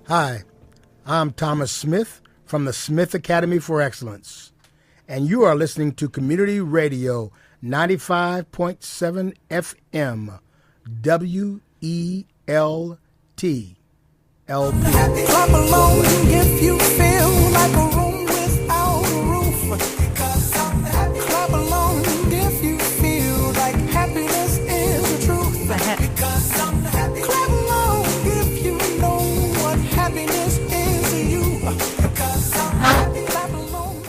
Hi, I'm Thomas Smith from the Smith Academy for Excellence, and you are listening to Community Radio 95.7 FM, WELT, LP. Clap along if you feel like a room without a roof. Clap along if you feel like happiness is the truth. Clap along if you know what happiness is to you.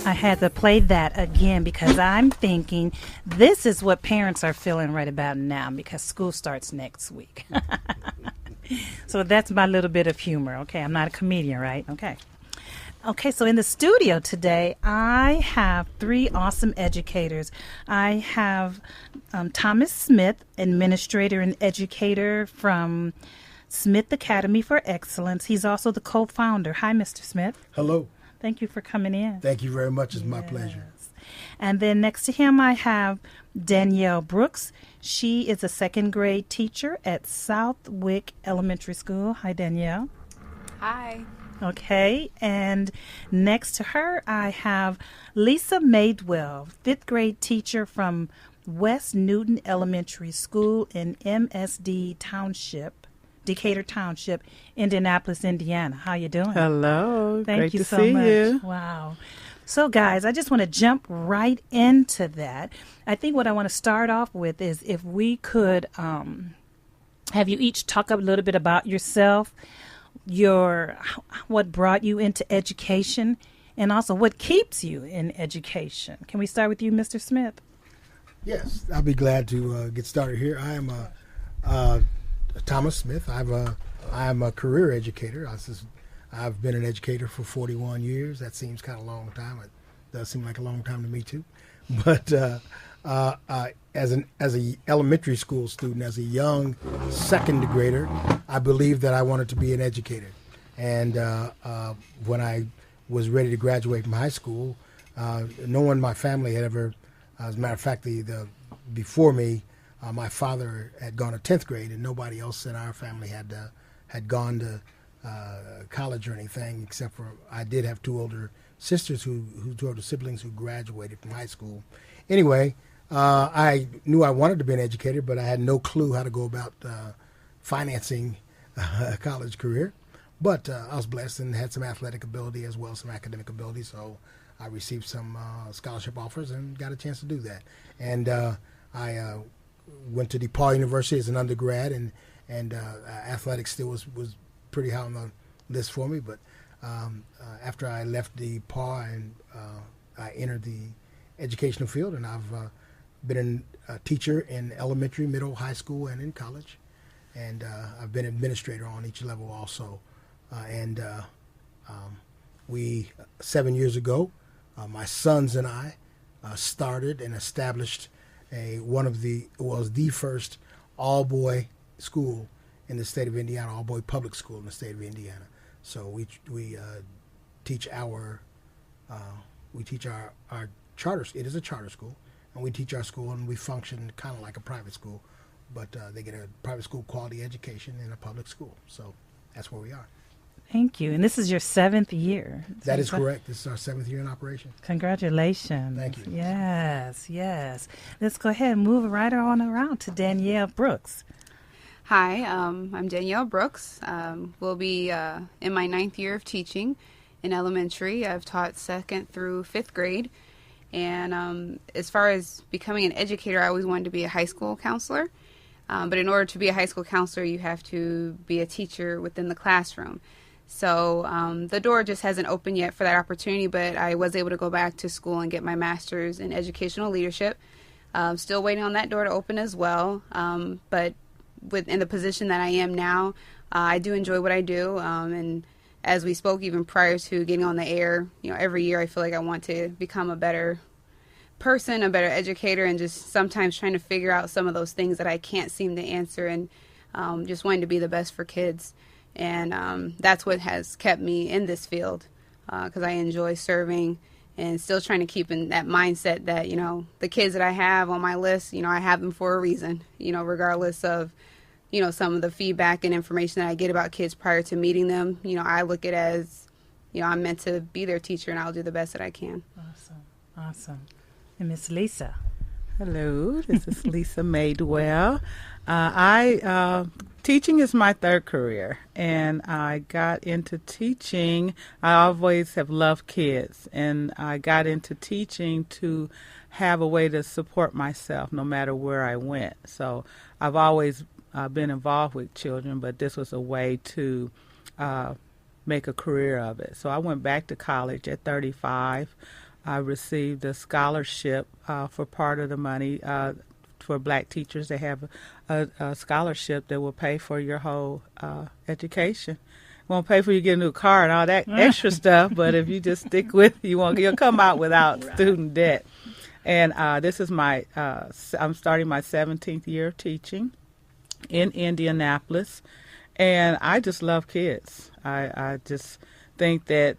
I had to play that again because I'm thinking this is what parents are feeling right about now because school starts next week. So that's my little bit of humor. Okay, I'm not a comedian, right? Okay, so in the studio today, I have three awesome educators. I have Thomas Smith, administrator and educator from Smith Academy for Excellence. He's also the co-founder. Hi, Mr. Smith. Hello. Thank you for coming in. Thank you very much. It's my pleasure. And then next to him, I have Danielle Brooks. She is a second grade teacher at Southwick Elementary School. Hi, Danielle. Hi. Okay, and next to her, I have Lisa Maydwell, fifth grade teacher from West Newton Elementary School in MSD Township, Decatur Township, Indianapolis, Indiana. How you doing? Hello. Thank Great you to so see much. you. Wow. So, guys, I just want to jump right into that. I think what I want to start off with is if we could have you each talk a little bit about yourself, what brought you into education, and also what keeps you in education. Can we start with you, Mr. Smith? Yes, I'll be glad to get started here. I am Thomas Smith. I am a career educator. I've been an educator for 41 years. That seems kind of a long time. It does seem like a long time to me too. But as a elementary school student, as a young second grader, I believed that I wanted to be an educator. And when I was ready to graduate from high school, no one in my family had ever, as a matter of fact, before me, my father had gone to 10th grade, and nobody else in our family had gone to college or anything, except for I did have two older sisters two older siblings who graduated from high school. Anyway, I knew I wanted to be an educator, but I had no clue how to go about financing a college career. But I was blessed and had some athletic ability as well as some academic ability, so I received some scholarship offers and got a chance to do that. And I went to DePaul University as an undergrad, and athletics still was pretty high on the list for me. But after I left DePaul, and I entered the educational field, and I've been a teacher in elementary, middle, high school, and in college. And I've been administrator on each level also. We 7 years ago, my sons and I started and established the first all-boy school in the state of Indiana, all-boy public school in the state of Indiana. So we teach our charter. It is a charter school, and we teach our school, and we function kind of like a private school, but they get a private school quality education in a public school. So that's where we are. Thank you. And this is your 7th year. That is correct. This is our 7th year in operation. Congratulations. Thank you. Yes. Let's go ahead and move right on around to Danielle Brooks. Hi, I'm Danielle Brooks. Will be in my 9th year of teaching in elementary. I've taught 2nd through 5th grade. And as far as becoming an educator, I always wanted to be a high school counselor. But in order to be a high school counselor, you have to be a teacher within the classroom. So the door just hasn't opened yet for that opportunity, but I was able to go back to school and get my master's in educational leadership. Still waiting on that door to open as well. But in the position that I am now, I do enjoy what I do. And as we spoke even prior to getting on the air, every year I feel like I want to become a better person, a better educator, and just sometimes trying to figure out some of those things that I can't seem to answer, and just wanting to be the best for kids. And that's what has kept me in this field, because I enjoy serving and still trying to keep in that mindset that, the kids that I have on my list, I have them for a reason, regardless of some of the feedback and information that I get about kids prior to meeting them, I look at it as, I'm meant to be their teacher, and I'll do the best that I can. Awesome. And Miss Lisa. Hello, this is Lisa Maydwell. Teaching is my third career, and I got into teaching. I always have loved kids, and I got into teaching to have a way to support myself no matter where I went. So I've always been involved with children, but this was a way to make a career of it. So I went back to college at 35. I received a scholarship for part of the money for black teachers. They have a scholarship that will pay for your whole education. Won't pay for you to get a new car and all that extra stuff, but if you just stick with it, you'll come out without student debt. And this is I'm starting my 17th year of teaching in Indianapolis, and I just love kids. I just think that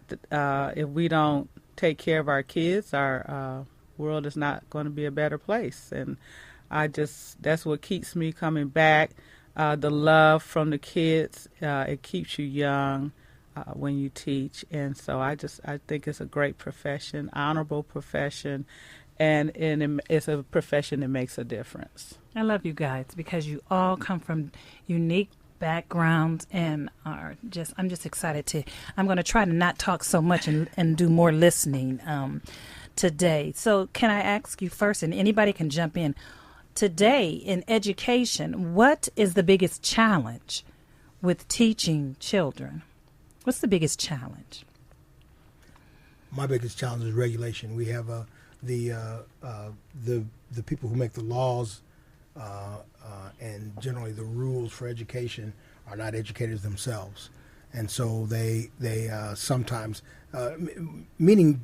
if we don't take care of our kids, our world is not going to be a better place. And that's what keeps me coming back. The love from the kids, it keeps you young when you teach. And so I think it's a great profession, honorable profession, and it's a profession that makes a difference. I love you guys because you all come from unique backgrounds and I'm just excited I'm going to try to not talk so much and do more listening today. So can I ask you first, and anybody can jump in, today in education, what is the biggest challenge with teaching children? What's the biggest challenge? My biggest challenge is regulation. We have the people who make the laws and generally the rules for education are not educators themselves, and so they sometimes meaning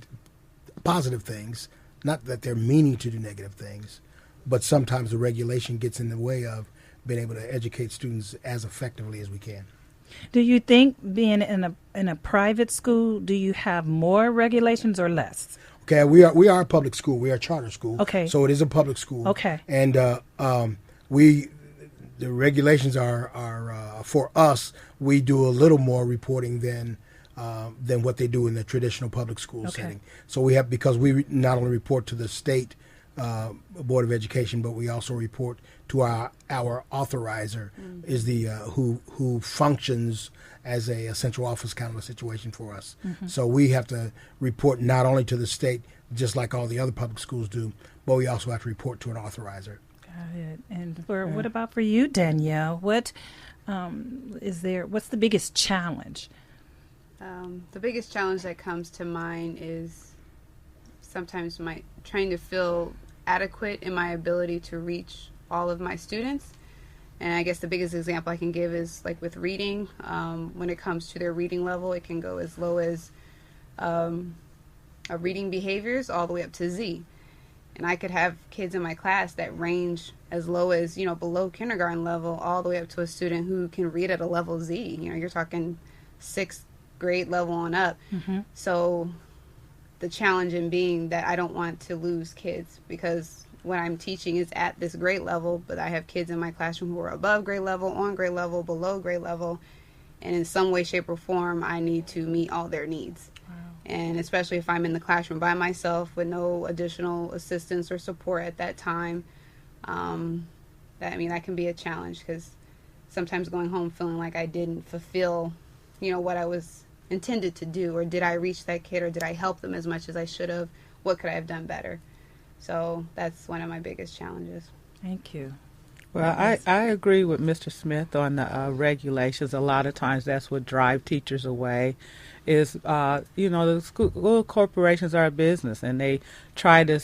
positive things, not that they're meaning to do negative things, but sometimes the regulation gets in the way of being able to educate students as effectively as we can. Do you think being in a private school, do you have more regulations or less? Okay, we are a public school. We are a charter school. Okay. So it is a public school. Okay. And the regulations are for us. We do a little more reporting than what they do in the traditional public school setting. So because we not only report to the state Board of Education, but we also report to our authorizer, is the who functions as a central office kind of a situation for us. So we have to report not only to the state, just like all the other public schools do, but we also have to report to an authorizer. Got it. And what about for you, Danielle? What's the biggest challenge? The biggest challenge that comes to mind is sometimes trying to feel adequate in my ability to reach all of my students. And I guess the biggest example I can give is like with reading. When it comes to their reading level, it can go as low as reading behaviors all the way up to Z. And I could have kids in my class that range as low as, below kindergarten level all the way up to a student who can read at a level Z. You're talking 6th grade level on up. So the challenge in being that I don't want to lose kids, because what I'm teaching is at this grade level, but I have kids in my classroom who are above grade level, on grade level, below grade level, and in some way, shape, or form, I need to meet all their needs. Wow. And especially if I'm in the classroom by myself with no additional assistance or support at that time, that can be a challenge, because sometimes going home feeling like I didn't fulfill, what I was intended to do, or did I reach that kid, or did I help them as much as I should have? What could I have done better? So that's one of my biggest challenges. Thank you. Well, I agree with Mr. Smith on the regulations. A lot of times that's what drive teachers away is, the school corporations are a business, and they try to,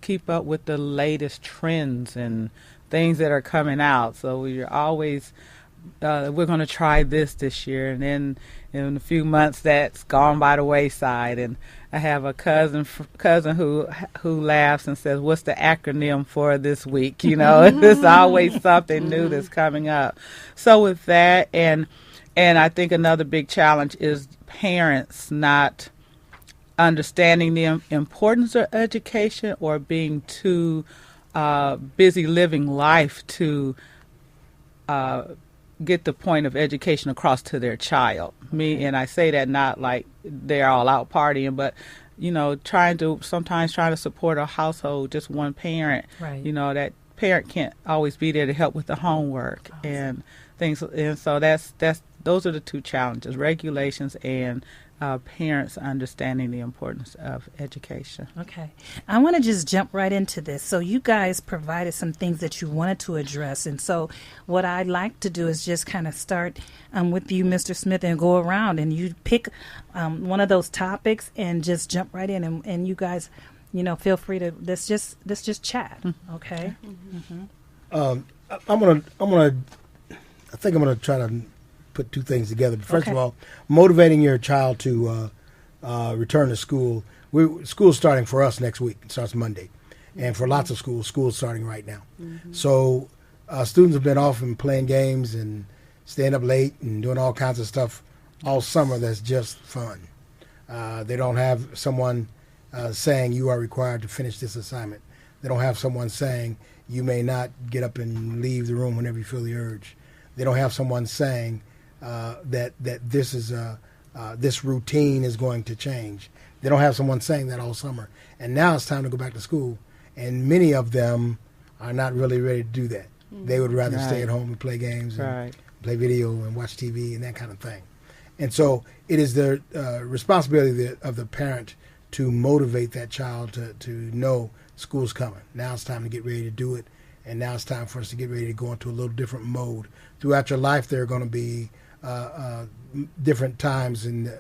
keep up with the latest trends and things that are coming out. So we're always, we're going to try this year, and then in a few months that's gone by the wayside. And I have a cousin who laughs and says, "What's the acronym for this week?" There's always something new that's coming up. So with that, and I think another big challenge is parents not understanding the importance of education, or being too busy living life to get the point of education across to their child. And I say that not like they're all out partying, but trying to support a household, just one parent. Right. That parent can't always be there to help with the homework and things. And so those are the two challenges: regulations and parents understanding the importance of education. Okay. I want to just jump right into this. So you guys provided some things that you wanted to address. And so what I'd like to do is just kind of start with you, Mr. Smith, and go around and you pick one of those topics and just jump right in. And you guys, feel free to, let's just chat. Okay. I think I'm gonna try to put two things together. First of all, motivating your child to return to school. School's starting for us next week. It starts Monday. And for lots of schools, school's starting right now. So students have been off and playing games and staying up late and doing all kinds of stuff all summer that's just fun. They don't have someone saying you are required to finish this assignment. They don't have someone saying you may not get up and leave the room whenever you feel the urge. They don't have someone saying that this is this routine is going to change. They don't have someone saying that all summer. And now it's time to go back to school. And many of them are not really ready to do that. They would rather stay at home and play games and play video and watch TV and that kind of thing. And so it is the responsibility of the parent to motivate that child to know school's coming. Now it's time to get ready to do it. And now it's time for us to get ready to go into a little different mode. Throughout your life, there are going to be different times and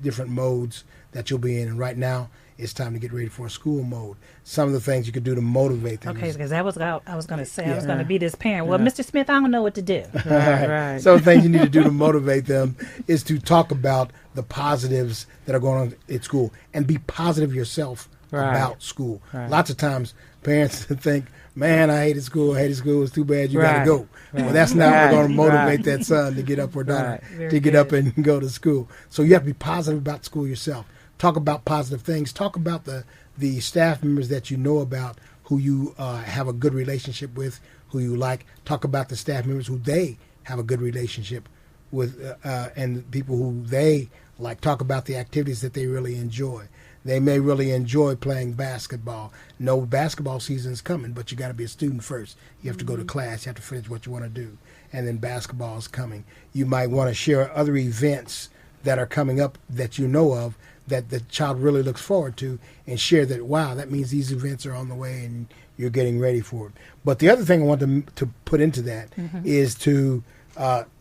different modes that you'll be in. And right now, it's time to get ready for a school mode. Some of the things you could do to motivate them. Okay, because that was I was going to say. I was going to be this parent. Well, Mr. Smith, I don't know what to do. Right. Some of the things you need to do to motivate them is to talk about the positives that are going on at school and be positive yourself about school. Lots of times, parents think, man, I hated school. It's too bad you got to go. Well, that's not what's going to motivate that son to get up or daughter to get up and go to school. So you have to be positive about school yourself. Talk about positive things. Talk about the staff members that you know about, who you have a good relationship with, who you like. Talk about the staff members who they have a good relationship with, and people who they like. Talk about the activities that they really enjoy. They may really enjoy playing basketball. No, basketball season is coming, but you got to be a student first. You have to go to class. You have to finish what you want to do, and then basketball is coming. You might want to share other events that are coming up that you know of that the child really looks forward to, and share that, wow, that means these events are on the way and you're getting ready for it. But the other thing I want to put into that is to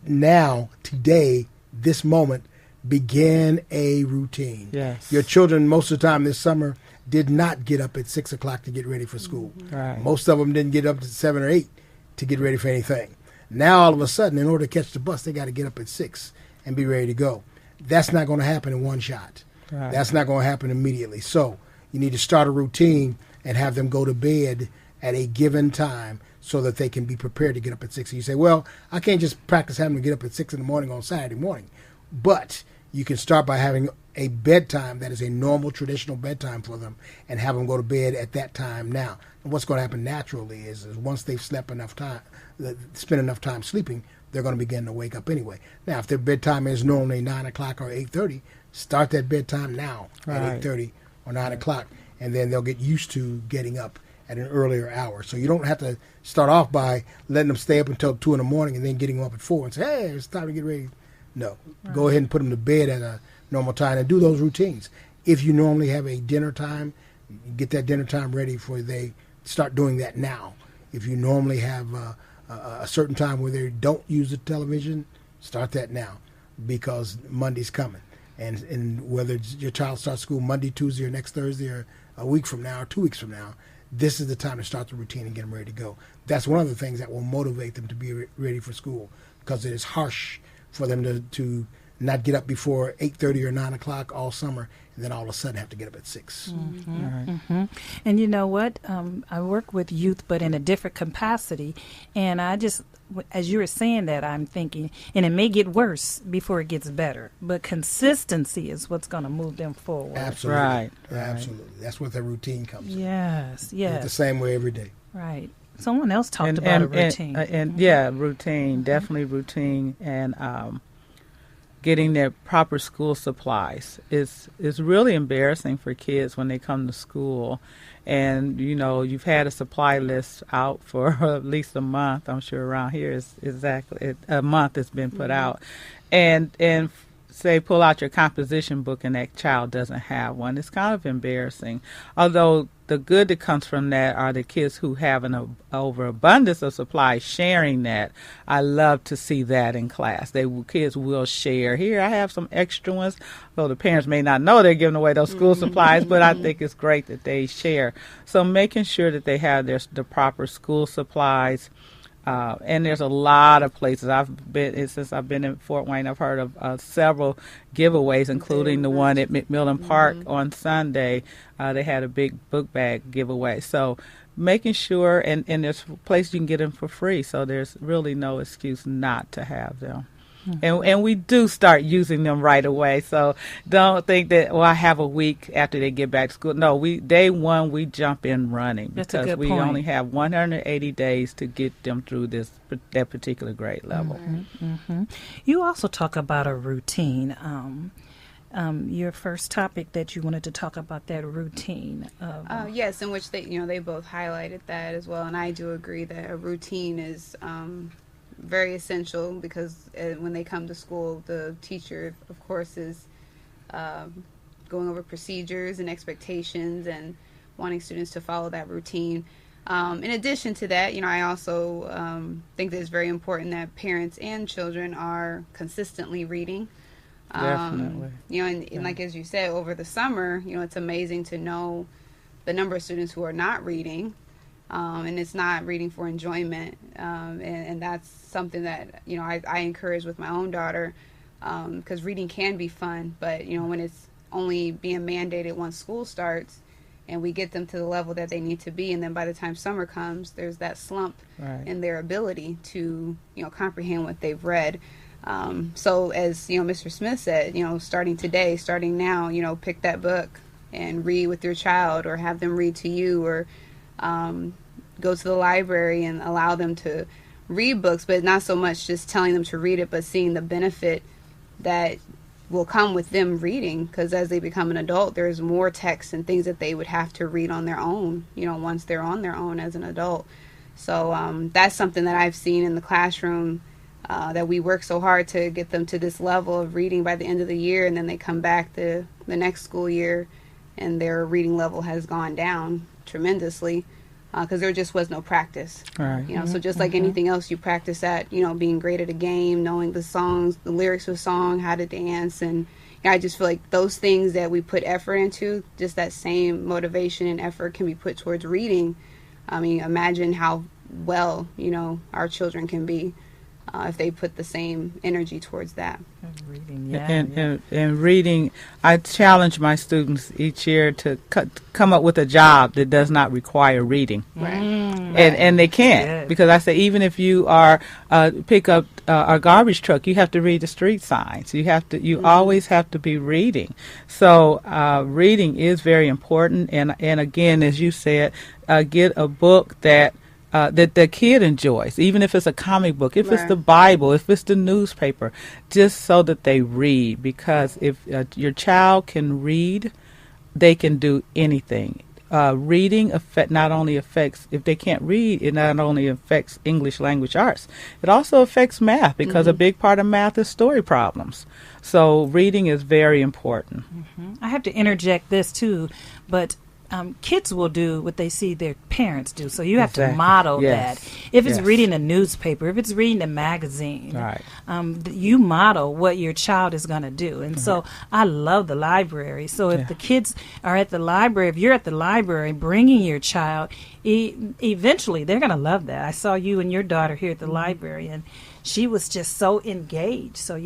now, today, this moment, begin a routine. Yes. Your children, most of the time this summer, did not get up at 6 o'clock to get ready for school. Right. Most of them didn't get up at 7 or 8 to get ready for anything. Now, all of a sudden, in order to catch the bus, they got to get up at 6 and be ready to go. That's not going to happen in one shot. Right. That's not going to happen immediately. So you need to start a routine and have them go to bed at a given time so that they can be prepared to get up at 6. And you say, well, I can't just practice having them get up at 6 in the morning on Saturday morning. But you can start by having a bedtime that is a normal, traditional bedtime for them, and have them go to bed at that time now. And what's going to happen naturally is once they've slept enough time, spent enough time sleeping, they're going to begin to wake up anyway. Now, if their bedtime is normally 9 o'clock or 8:30, start that bedtime now at 8:30 or 9 o'clock, and then they'll get used to getting up at an earlier hour. So you don't have to start off by letting them stay up until 2 in the morning and then getting them up at 4 and say, hey, it's time to get ready. No. Go ahead and put them to bed at a normal time and do those routines. If you normally have a dinner time, get that dinner time ready for they start doing that now. If you normally have a certain time where they don't use the television, start that now, because Monday's coming. And whether your child starts school Monday, Tuesday, or next Thursday, or a week from now, or 2 weeks from now, this is the time to start the routine and get them ready to go. That's one of the things that will motivate them to be ready for school, because it is harsh for them to not get up before 8:30 or 9 o'clock all summer, and then all of a sudden have to get up at 6. And you know what? I work with youth, but in a different capacity. And I just, as you were saying that, I'm thinking, and it may get worse before it gets better, but consistency is what's going to move them forward. Absolutely. Right. Absolutely. That's where the routine comes in. Yes, The yes. same way every day. Right. Someone else talked about a routine. Routine, definitely routine, and getting their proper school supplies is really embarrassing for kids when they come to school. And, you've had a supply list out for at least a month. I'm sure around here is exactly a month it's been put out. And say pull out your composition book and that child doesn't have one. It's kind of embarrassing. Although the good that comes from that are the kids who have an overabundance of supplies sharing that. I love to see that in class. Kids will share. Here, I have some extra ones. Though the parents may not know they're giving away those school supplies, but I think it's great that they share. So making sure that they have the proper school supplies. And there's a lot of places since I've been in Fort Wayne. I've heard of several giveaways, including the one at McMillan Park on Sunday. They had a big book bag giveaway. So making sure, and there's places you can get them for free. So there's really no excuse not to have them. And we do start using them right away. So don't think that, I have a week after they get back to school. No, day one, we jump in running. That's a because good we point. only have 180 days to get them through that particular grade level. You also talk about a routine. Your first topic that you wanted to talk about, that routine. Yes, in which they both highlighted that as well. And I do agree that a routine is very essential, because when they come to school, the teacher, of course, is going over procedures and expectations and wanting students to follow that routine. In addition to that, I also think that it's very important that parents and children are consistently reading. Definitely. And like as you said, over the summer, it's amazing to know the number of students who are not reading. And it's not reading for enjoyment, and that's something that I encourage with my own daughter, because reading can be fun, but when it's only being mandated once school starts, and we get them to the level that they need to be, and then by the time summer comes, there's that slump in their ability to comprehend what they've read. So as Mr. Smith said, starting now, pick that book and read with your child, or have them read to you, or go to the library and allow them to read books, but not so much just telling them to read it, but seeing the benefit that will come with them reading, because as they become an adult, there's more text and things that they would have to read on their own, once they're on their own as an adult. So that's something that I've seen in the classroom, that we work so hard to get them to this level of reading by the end of the year, and then they come back the next school year and their reading level has gone down tremendously, because there just was no practice. Right. So just like anything else, you practice at, being great at a game, knowing the songs, the lyrics of a song, how to dance. And I just feel like those things that we put effort into, just that same motivation and effort can be put towards reading. I mean, imagine how well, our children can be if they put the same energy towards that. Reading, and reading, I challenge my students each year to come up with a job that does not require reading. Right. And they can't, Good. because I say even if you are pick up a garbage truck, you have to read the street signs. You always have to be reading. So reading is very important. And again, as you said, get a book that the kid enjoys, even if it's a comic book, if it's the Bible, if it's the newspaper, just so that they read. Because if your child can read, they can do anything. Reading not only affects, if they can't read, it not only affects English language arts, it also affects math, because a big part of math is story problems. So reading is very important. I have to interject this too, but kids will do what they see their parents do. So you have to model that. If it's reading a newspaper, if it's reading a magazine, you model what your child is going to do. And so I love the library. So if the kids are at the library, if you're at the library bringing your child, eventually they're going to love that. I saw you and your daughter here at the library, and she was just so engaged. So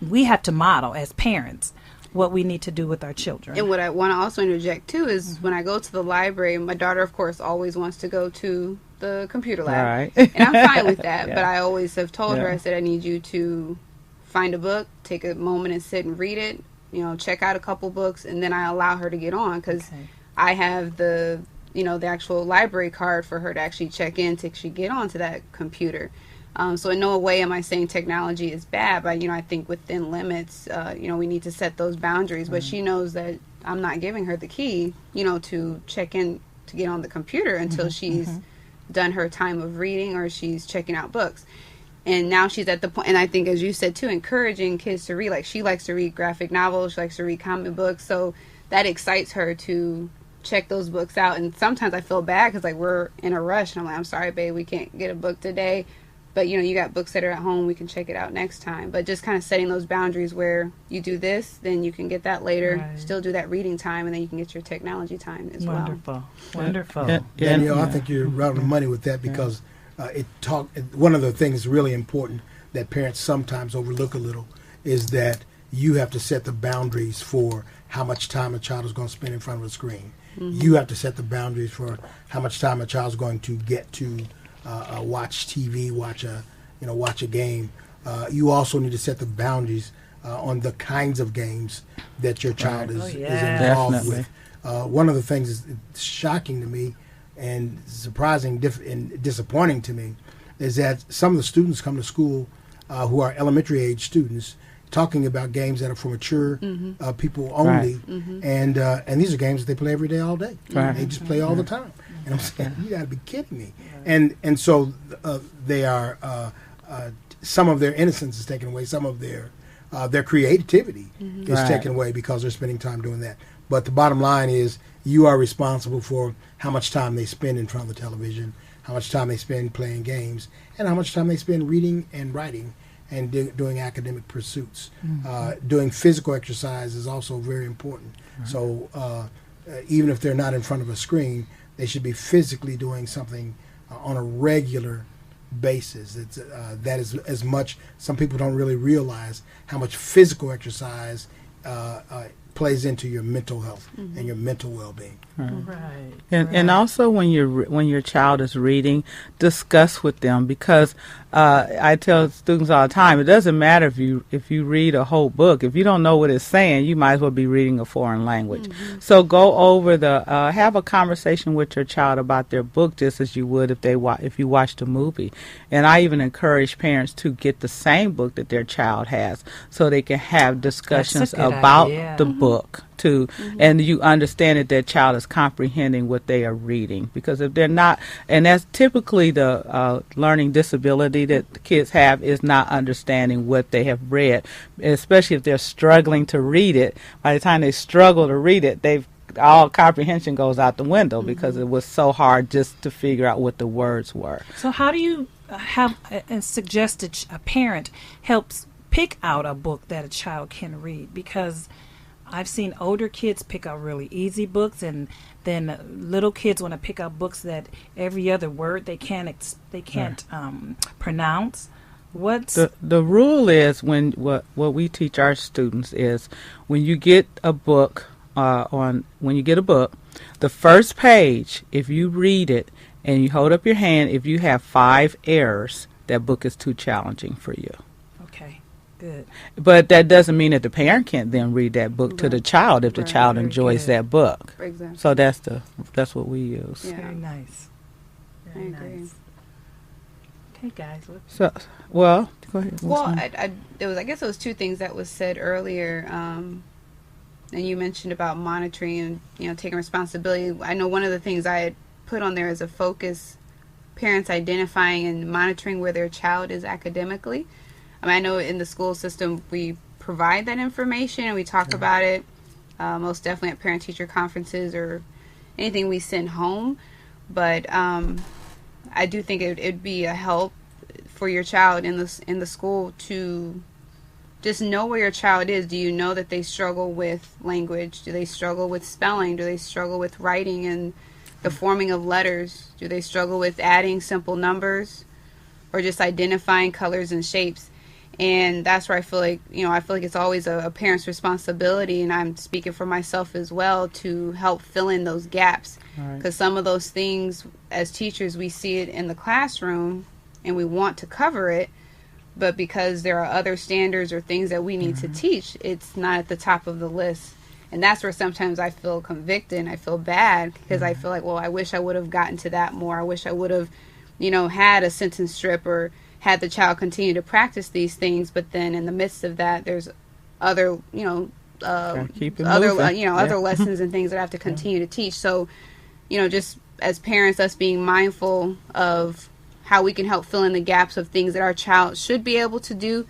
we have to model as parents what we need to do with our children. And what I want to also interject too is when I go to the library, my daughter, of course, always wants to go to the computer lab. Right. And I'm fine with that. But I always have told her, I said, I need you to find a book, take a moment and sit and read it, check out a couple books, and then I allow her to get on, because I have the the actual library card for her to actually check in to actually get onto that computer. So in no way am I saying technology is bad, but I think within limits, we need to set those boundaries. But she knows that I'm not giving her the key, to check in to get on the computer until she's done her time of reading or she's checking out books. And now she's at the point, and I think, as you said too, encouraging kids to read. Like, she likes to read graphic novels, she likes to read comic books, so that excites her to check those books out. And sometimes I feel bad because, like, we're in a rush, and I'm like, I'm sorry, babe, we can't get a book today. But, you got books that are at home, we can check it out next time. But just kind of setting those boundaries where you do this, then you can get that later, Right. Still do that reading time, and then you can get your technology time as well. Wonderful. Danielle, I think you're right on the money with that because one of the things really important that parents sometimes overlook a little is that you have to set the boundaries for how much time a child is going to spend in front of a screen. You have to set the boundaries for how much time a child is going to get to watch TV, watch a game. You also need to set the boundaries on the kinds of games that your child is involved Definitely. with. One of the things that's shocking to me and surprising and disappointing to me is that some of the students come to school who are elementary age students talking about games that are for mature people only, and these are games that they play every day, all day. Right. They just play all the time, and I'm saying, you got to be kidding me. And so they are some of their innocence is taken away, some of their creativity is taken away because they're spending time doing that. But the bottom line is, you are responsible for how much time they spend in front of the television, how much time they spend playing games, and how much time they spend reading and writing and doing academic pursuits. Doing physical exercise is also very important. So even if they're not in front of a screen, they should be physically doing something on a regular basis. That is as much. Some people don't really realize how much physical exercise plays into your mental health and your mental well-being. Right. And also when your child is reading, discuss with them, because I tell students all the time, it doesn't matter if you read a whole book. If you don't know what it's saying, you might as well be reading a foreign language. So go over have a conversation with your child about their book just as you would if you watched a movie. And I even encourage parents to get the same book that their child has so they can have discussions about idea. the book too, and you understand that their child is comprehending what they are reading. Because if they're not, and that's typically the learning disability that the kids have, is not understanding what they have read, especially if they're struggling to read it. By the time they struggle to read it, all comprehension goes out the window because it was so hard just to figure out what the words were. So how do you have and suggest that a parent helps pick out a book that a child can read? Because I've seen older kids pick out really easy books, and then little kids want to pick out books that every other word they can't pronounce. What's the rule is what we teach our students is when you get a book the first page, if you read it and you hold up your hand, if you have 5 errors, that book is too challenging for you. okay? Good. But that doesn't mean that the parent can't then read that book to the child if the child Very enjoys good. that book. For example. So that's what we use. Yeah. Very nice. Very I agree. nice. Okay, guys. So, well, go ahead. Well, I guess it was 2 things that was said earlier, and you mentioned about monitoring and taking responsibility. I know one of the things I had put on there as a focus, parents identifying and monitoring where their child is academically. I know in the school system we provide that information and we talk about it, most definitely at parent-teacher conferences or anything we send home. But I do think it'd be a help for your child in the school to just know where your child is. Do you know that they struggle with language? Do they struggle with spelling? Do they struggle with writing and the forming of letters? Do they struggle with adding simple numbers or just identifying colors and shapes? And that's where I feel like it's always a parent's responsibility, and I'm speaking for myself as well, to help fill in those gaps. Because some of those things, as teachers, we see it in the classroom and we want to cover it, but because there are other standards or things that we need to teach, it's not at the top of the list. And that's where sometimes I feel convicted and I feel bad because I feel like, well, I wish I would have gotten to that more. I wish I would have, had a sentence strip or had the child continue to practice these things. But then in the midst of that, there's other, other lessons and things that I have to continue to teach. So, just as parents, us being mindful of how we can help fill in the gaps of things that our child should be able to do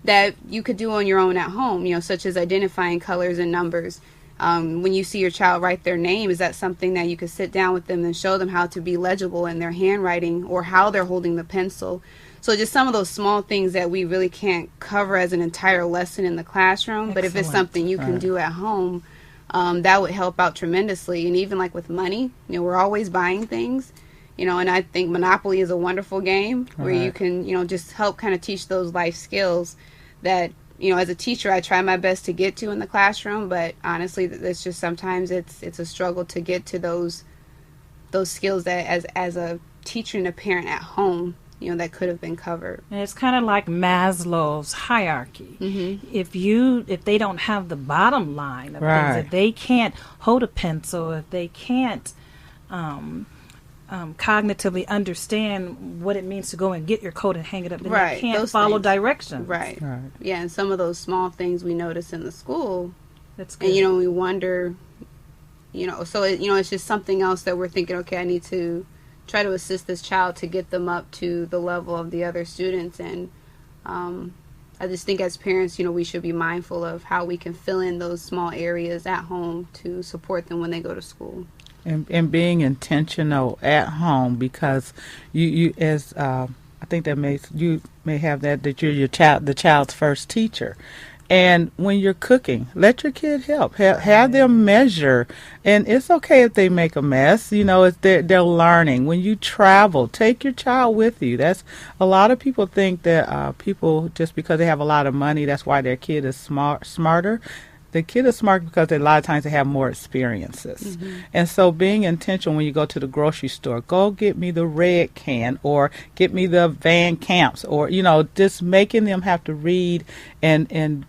that you could do on your own at home, such as identifying colors and numbers. When you see your child write their name, is that something that you could sit down with them and show them how to be legible in their handwriting or how they're holding the pencil? So just some of those small things that we really can't cover as an entire lesson in the classroom. Excellent. But if it's something you can do at home, that would help out tremendously. And even like with money, we're always buying things, and I think Monopoly is a wonderful game where you can, just help kind of teach those life skills that, as a teacher, I try my best to get to in the classroom. But honestly, it's just sometimes it's a struggle to get to those skills that as a teacher and a parent at home, that could have been covered. And it's kind of like Maslow's hierarchy. Mm-hmm. If they don't have the bottom line of things, if they can't hold a pencil, if they can't cognitively understand what it means to go and get your coat and hang it up, then they can't follow directions. Right. Yeah, and some of those small things we notice in the school. That's good. And, we wonder, so, it's just something else that we're thinking, okay, I need to try to assist this child to get them up to the level of the other students. And I just think as parents, we should be mindful of how we can fill in those small areas at home to support them when they go to school. And being intentional at home, because you as I think you may have that you're the child's first teacher. And when you're cooking, let your kid help. Have them measure. And it's okay if they make a mess. They're learning. When you travel, take your child with you. That's a lot of people think that people, just because they have a lot of money, that's why their kid is smarter. The kid is smart because a lot of times they have more experiences. Mm-hmm. And so being intentional when you go to the grocery store, go get me the red can or get me the Van Camps, or, just making them have to read and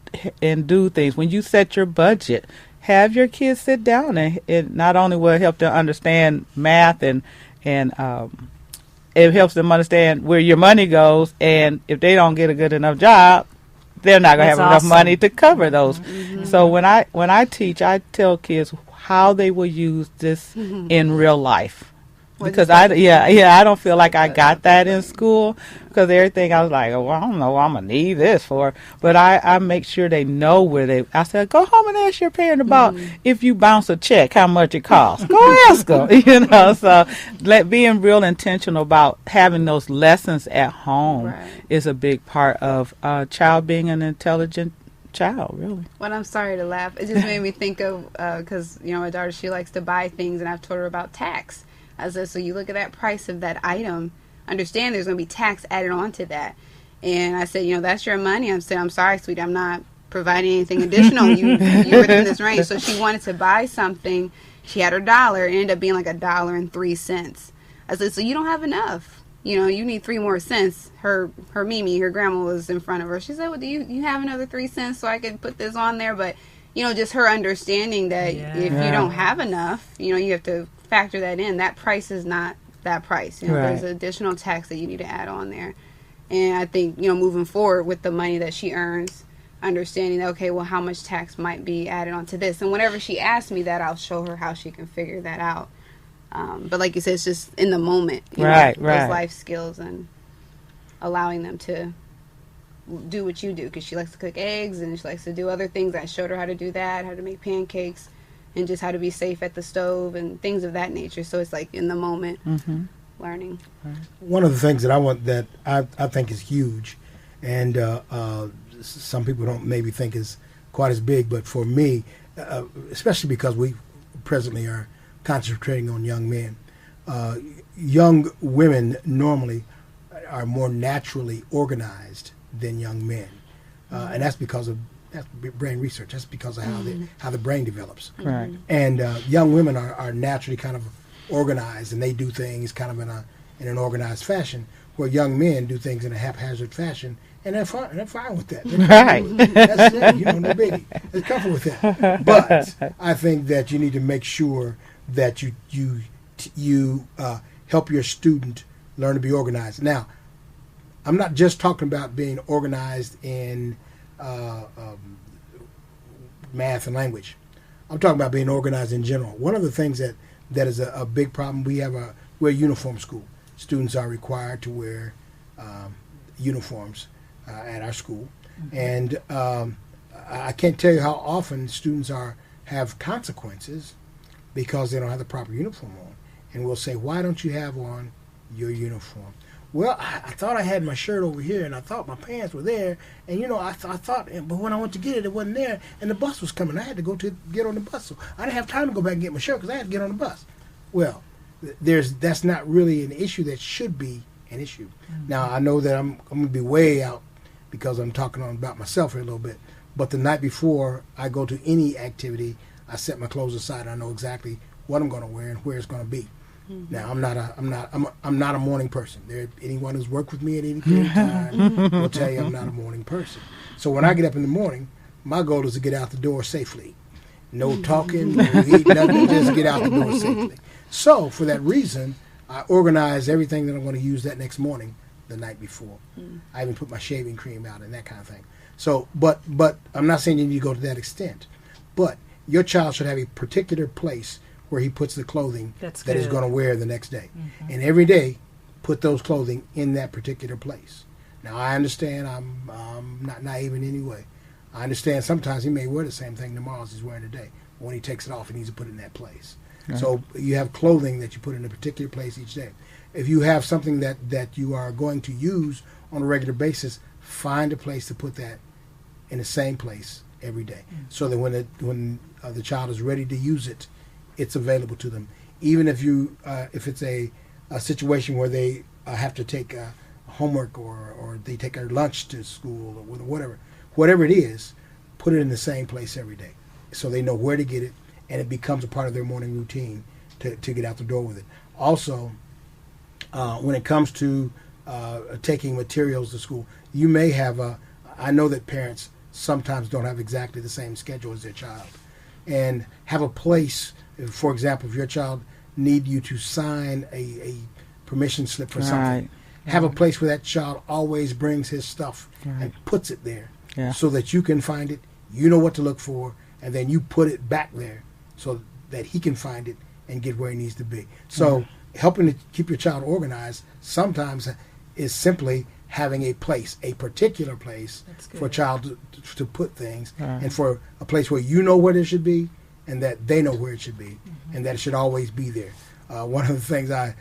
do things. When you set your budget, have your kids sit down, and it not only will help them understand math and it helps them understand where your money goes, and if they don't get a good enough job, they're not going to have enough money to cover those. Mm-hmm. So when I teach, I tell kids how they will use this in real life. Because I don't feel like I got that in school, because everything I was like, I don't know what I'm going to need this for. But I make sure they know I said, go home and ask your parent about if you bounce a check, how much it costs. Go ask them, so being real intentional about having those lessons at home is a big part of a child being an intelligent child, really. Well, I'm sorry to laugh. It just made me think of, because, my daughter, she likes to buy things, and I've told her about tax. I said, so you look at that price of that item, understand there's going to be tax added on to that. And I said, that's your money. I said, I'm sorry, sweetie, I'm not providing anything additional. You're within this range. So she wanted to buy something. She had her dollar. It ended up being like $1.03. I said, so you don't have enough. You need 3 more cents. Her Mimi, her grandma, was in front of her. She said, well, do you have another 3 cents so I can put this on there? But, just her understanding that if you don't have enough, you have to factor that in. That price is not that price. There's additional tax that you need to add on there. And I think, moving forward with the money that she earns, understanding that, okay, well, how much tax might be added onto this? And whenever she asks me that, I'll show her how she can figure that out. But like you said, it's just in the moment, those life skills, and allowing them to do what you do, because she likes to cook eggs and she likes to do other things. I showed her how to do that, how to make pancakes, and just how to be safe at the stove and things of that nature. So it's like in the moment learning. One of the things that I think is huge, and some people don't maybe think is quite as big, but for me, especially because we presently are concentrating on young men, young women normally are more naturally organized than young men, and that's because of brain research. That's because of how the brain develops. Right. And young women are naturally kind of organized, and they do things kind of in an organized fashion, where young men do things in a haphazard fashion, and they're fine with that. Right. That's it. You know, no biggie. They're comfortable with that. But I think that you need to make sure that you help your student learn to be organized. Now, I'm not just talking about being organized in math and language. I'm talking about being organized in general. One of the things that is a big problem, we're a uniform school. Students are required to wear uniforms at our school. Mm-hmm. And I can't tell you how often students have consequences because they don't have the proper uniform on. And we'll say, why don't you have on your uniform? Well, I thought I had my shirt over here, and I thought my pants were there, and I thought, but when I went to get it, it wasn't there, and the bus was coming. I had to go to get on the bus, so I didn't have time to go back and get my shirt because I had to get on the bus. Well, that's not really an issue that should be an issue. Mm-hmm. Now, I know that I'm going to be way out because I'm talking about myself here a little bit, but the night before I go to any activity, I set my clothes aside. I know exactly what I'm going to wear and where it's going to be. Mm-hmm. Now I'm not a morning person. Anyone who's worked with me at any period of time will tell you I'm not a morning person. So when I get up in the morning, my goal is to get out the door safely. No talking, no eating, nothing, just get out the door safely. So for that reason, I organize everything that I'm going to use that next morning the night before. I even put my shaving cream out and that kind of thing. So, but I'm not saying you need to go to that extent. But your child should have a particular place where he puts the clothing that he's going to wear the next day. Mm-hmm. And every day, put those clothing in that particular place. Now, I understand I'm not naive in any way. I understand sometimes he may wear the same thing tomorrow as he's wearing today. But when he takes it off, he needs to put it in that place. Mm-hmm. So you have clothing that you put in a particular place each day. If you have something that you are going to use on a regular basis, find a place to put that in the same place every day. Mm-hmm. So that when the child is ready to use it, it's available to them. Even if it's a situation where they have to take homework or they take their lunch to school or whatever it is, put it in the same place every day so they know where to get it and it becomes a part of their morning routine to get out the door with it. Also, when it comes to taking materials to school, you may have I know that parents sometimes don't have exactly the same schedule as their child, and have a place. For example, if your child need you to sign a permission slip for something, have a place where that child always brings his stuff and puts it there so that you can find it, you know what to look for, and then you put it back there so that he can find it and get where he needs to be. So helping to keep your child organized sometimes is simply having a place, a particular place for a child to put things, and for a place where you know where it should be, and that they know where it should be, and that it should always be there. One of the things I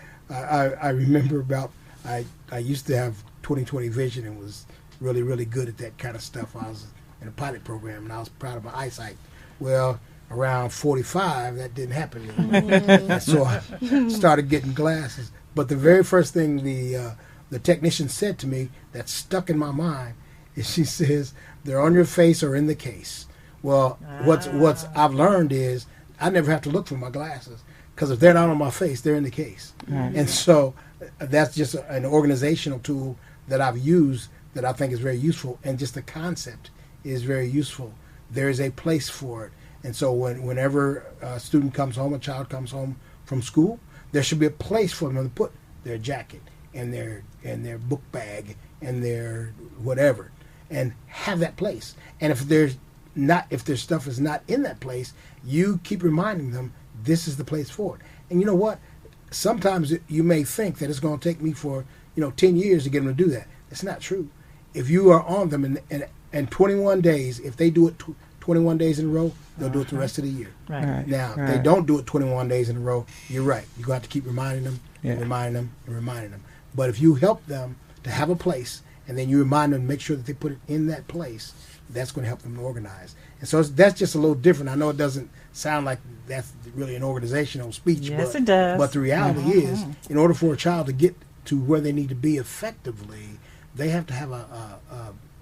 remember about, I used to have 20/20 vision and was really, really good at that kind of stuff. I was in a pilot program, and I was proud of my eyesight. Well, around 45, that didn't happen anymore. So I started getting glasses. But the very first thing the technician said to me that stuck in my mind is, she says, they're on your face or in the case. Well, what's I've learned is I never have to look for my glasses, because if they're not on my face, they're in the case. And so that's just an organizational tool that I've used that I think is very useful, and just the concept is very useful. There is a place for it. And so whenever a student comes home, a child comes home from school, there should be a place for them to put their jacket and their book bag and their whatever, and have that place. And if their stuff is not in that place, you keep reminding them this is the place for it. And you know what? Sometimes you may think that it's going to take me for 10 years to get them to do that. It's not true. If you are on them and 21 days, if they do it 21 days in a row, they'll do it the rest of the year. Now, if they don't do it 21 days in a row, you're right. You're going to have to keep reminding them, and reminding them, and reminding them. But if you help them to have a place, and then you remind them to make sure that they put it in that place, that's going to help them organize. And so that's just a little different. I know it doesn't sound like that's really an organizational speech. Yes, it does. But the reality is, in order for a child to get to where they need to be effectively, they have to have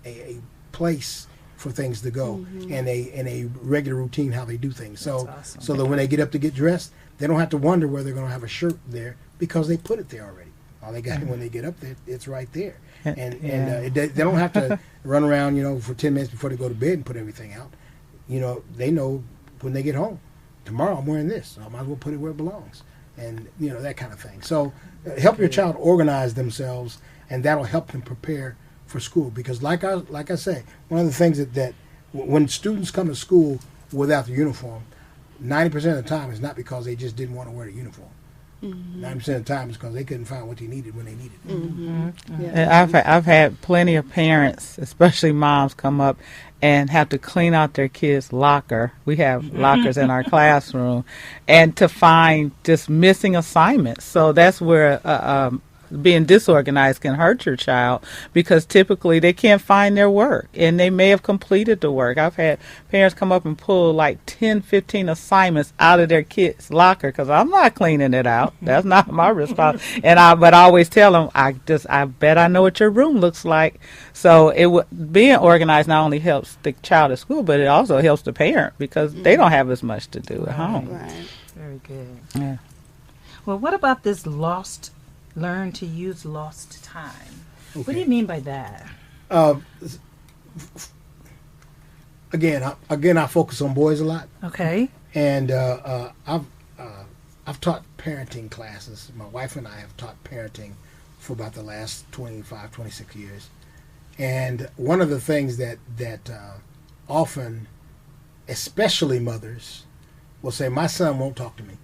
a place for things to go, and a regular routine how they do things. So awesome. So that when they get up to get dressed, they don't have to wonder where they're going to have a shirt there, because they put it there already. All they got when they get up there, it's right there. And Yeah. they don't have to run around, for 10 minutes before they go to bed and put everything out. They know when they get home. Tomorrow I'm wearing this, so I might as well put it where it belongs. And, that kind of thing. So help your child organize themselves, and that'll help them prepare for school. Because like I say, one of the things that when students come to school without the uniform, 90% of the time is not because they just didn't want to wear the uniform. 90% of the time is because they couldn't find what they needed when they needed it. And I've had plenty of parents, especially moms, come up and have to clean out their kids' locker. We have lockers in our classroom, and to find just missing assignments. So that's where being disorganized can hurt your child, because typically they can't find their work, and they may have completed the work. I've had parents come up and pull like 10, 15 assignments out of their kids' locker because I'm not cleaning it out. That's not my responsibility. But I always tell them, I bet I know what your room looks like. So being organized not only helps the child at school, but it also helps the parent, because they don't have as much to do at home. Right. Very good. Yeah. Well, what about this learn to use lost time? What do you mean by that? Again, I focus on boys a lot. Okay. And I've taught parenting classes. My wife and I have taught parenting for about the last 25, 26 years. And one of the things that often, especially mothers, will say, my son won't talk to me.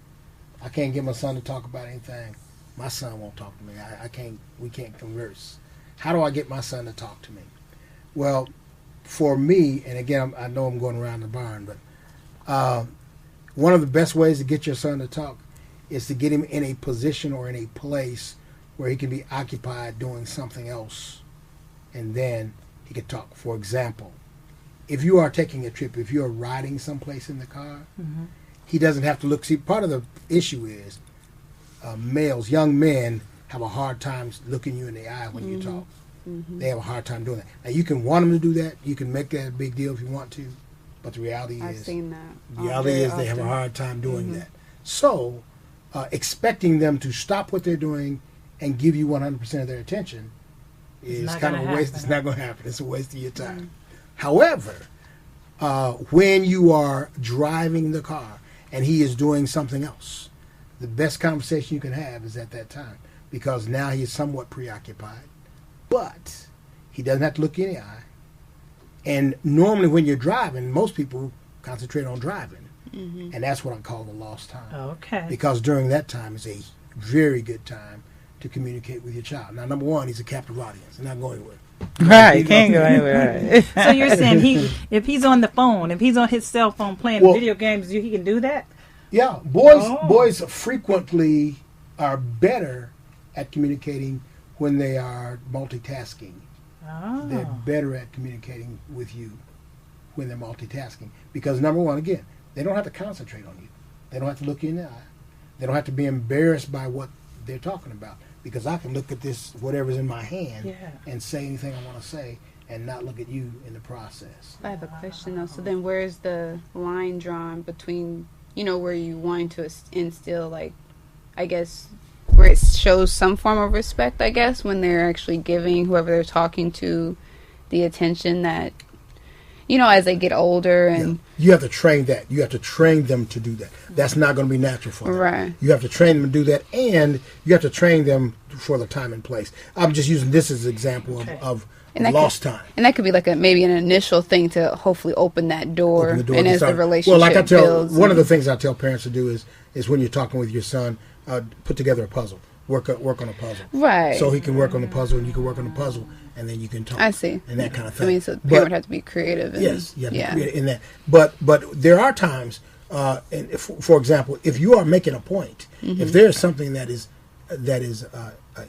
I can't get my son to talk about anything. My son won't talk to me. We can't converse. How do I get my son to talk to me? Well, for me, and again, I know I'm going around the barn, but one of the best ways to get your son to talk is to get him in a position or in a place where he can be occupied doing something else, and then he can talk. For example, if you are taking a trip, if you're riding someplace in the car, he doesn't have to look. See, part of the issue is young men have a hard time looking you in the eye when you talk. They have a hard time doing that. Now, you can want them to do that. You can make that a big deal if you want to, but the reality I've is, seen that. the reality is they have a hard time doing that. So, expecting them to stop what they're doing and give you 100% of their attention is kind of a waste. It's not going to happen. It's a waste of your time. However, when you are driving the car and he is doing something else, the best conversation you can have is at that time, because now he is somewhat preoccupied, but he doesn't have to look you in the eye. And normally when you're driving, most people concentrate on driving, and that's what I call the lost time. Okay. Because during that time is a very good time to communicate with your child. Now, number one, he's a captive audience. He's not going anywhere. Right, can't go anywhere. Right. So you're saying if he's on the phone, if he's on his cell phone playing video games, he can do that? Yeah, boys frequently are better at communicating when they are multitasking. They're better at communicating with you when they're multitasking, because number one, again, they don't have to concentrate on you. They don't have to look you in the eye. They don't have to be embarrassed by what they're talking about, because I can look at this, whatever's in my hand, and say anything I want to say and not look at you in the process. I have a question though. So then where's the line drawn between, where you want to instill, like, I guess, where it shows some form of respect, I guess, when they're actually giving whoever they're talking to the attention that, as they get older and... You have to train that. You have to train them to do that. That's not going to be natural for them. Right. You have to train them to do that, and you have to train them for the time and place. I'm just using this as an example of lost time. And that could be like maybe an initial thing to hopefully open that door, and as the relationship like I tell, builds. One of the things I tell parents to do is when you're talking with your son, put together a puzzle. Work on a puzzle. Right. So he can work on the puzzle, and you can work on the puzzle, and then you can talk. I see. And that kind of thing. I mean, so the parent would have to be creative. Yes, you have to be creative in that. But there are times, and for example, if you are making a point, if there is something that is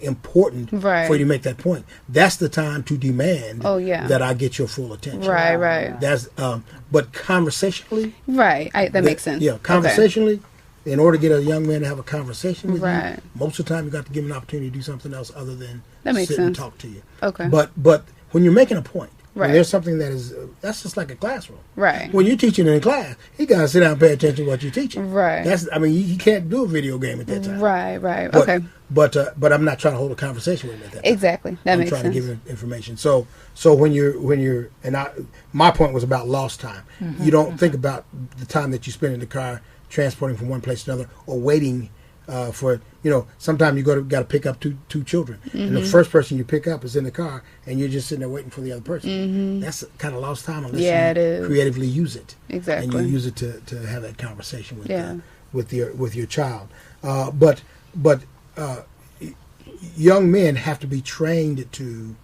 important for you to make that point, that's the time to demand that I get your full attention. Right. That's but conversationally. Right. That makes sense. Yeah, conversationally. Okay. In order to get a young man to have a conversation with you, most of the time you got to give him an opportunity to do something else other than sit and talk to you. Okay. But when you're making a point, When Right. there's something that is, that's just like a classroom. Right. When you're teaching in a class, you got to sit down and pay attention to what you're teaching. Right. You can't do a video game at that time. Right. But, Okay. But I'm not trying to hold a conversation with him at that time. Exactly. That I'm makes trying sense. to give him information. So when you're my point was about lost time. You don't think about the time that you spend in the car transporting from one place to another or waiting for, sometimes you got to pick up two children, and the first person you pick up is in the car, and you're just sitting there waiting for the other person. That's kind of lost time unless Yeah, you it is. creatively use it. Exactly. And you use it to have that conversation with Yeah. with your child. But young men have to be trained to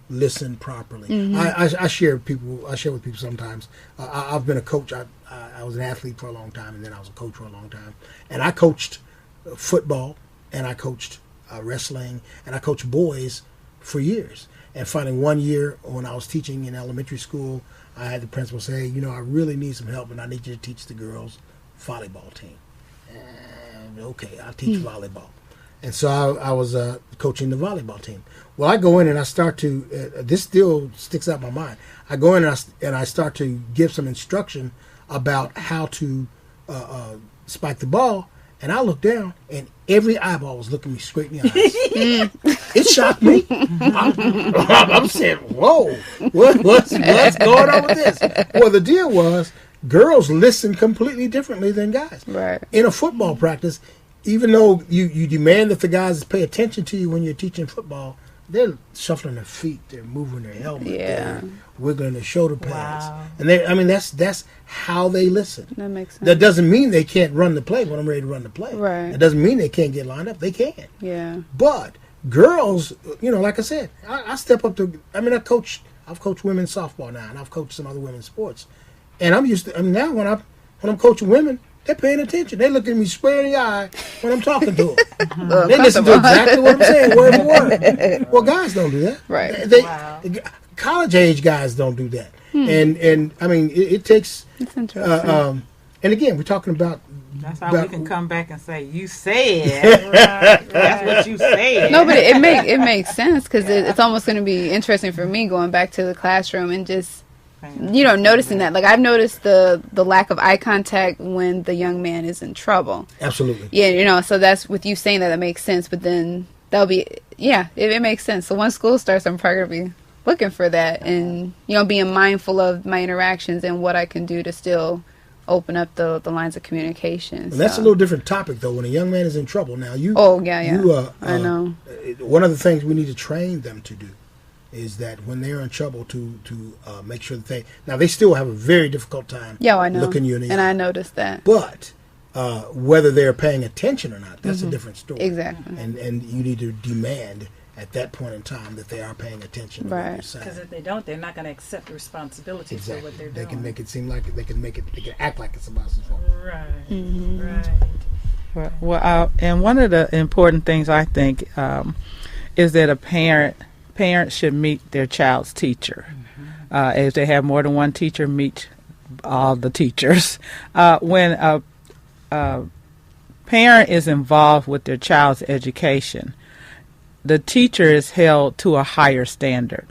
listen properly. I share with people sometimes. I've been a coach. I was an athlete for a long time, and then I was a coach for a long time. And I coached football, and I coached wrestling, and I coached boys for years. And finally, one year when I was teaching in elementary school, I had the principal say, "Hey, I really need some help, and I need you to teach the girls volleyball team." And, okay, I'll teach volleyball. And so I was coaching the volleyball team. Well, I go in and I start to, this still sticks out in my mind. I go in and I start to give some instruction about how to spike the ball. And I look down, and every eyeball was looking me straight in the eyes. It shocked me. I'm saying, whoa, what's going on with this? Well, the deal was girls listen completely differently than guys. Right. In a football practice, even though you demand that the guys pay attention to you when you're teaching football, they're shuffling their feet, they're moving their helmet, they're wiggling their shoulder pads, and that's how they listen. That makes sense. That doesn't mean they can't run the play when I'm ready to run the play. Right. It doesn't mean they can't get lined up. They can. Yeah. But girls, like I said, I step up to. I've coached women's softball now, and I've coached some other women's sports, and I'm used to. Now when I'm coaching women, they're paying attention. They look at me square in the eye when I'm talking to them. They listen to exactly what I'm saying, word for word. Well, guys don't do that. Right. College age guys don't do that. And it takes. That's interesting. And again, we're talking about. That's how we can come back and say, "You said." That's what you said. No, but it makes sense because it's almost going to be interesting for me going back to the classroom and just. Noticing that. Like, I've noticed the lack of eye contact when the young man is in trouble. Absolutely. Yeah, so that's, with you saying that makes sense, but then that'll be, it makes sense. So once school starts, I'm probably going to be looking for that and, being mindful of my interactions and what I can do to still open up the lines of communication. And that's a little different topic, though. When a young man is in trouble, now I know. One of the things we need to train them to do is that when they're in trouble to make sure that they still have a very difficult time I know. looking you in the eye. And I noticed that. But whether they're paying attention or not, that's a different story. Exactly. And you need to demand at that point in time that they are paying attention to what you're saying. Because if they don't, they're not going to accept the responsibility for what they're doing. They can make it seem like they can act like it's somebody's fault. Right. Right. Well, and one of the important things I think is that parents should meet their child's teacher. If they have more than one teacher, meet all the teachers. When a parent is involved with their child's education, the teacher is held to a higher standard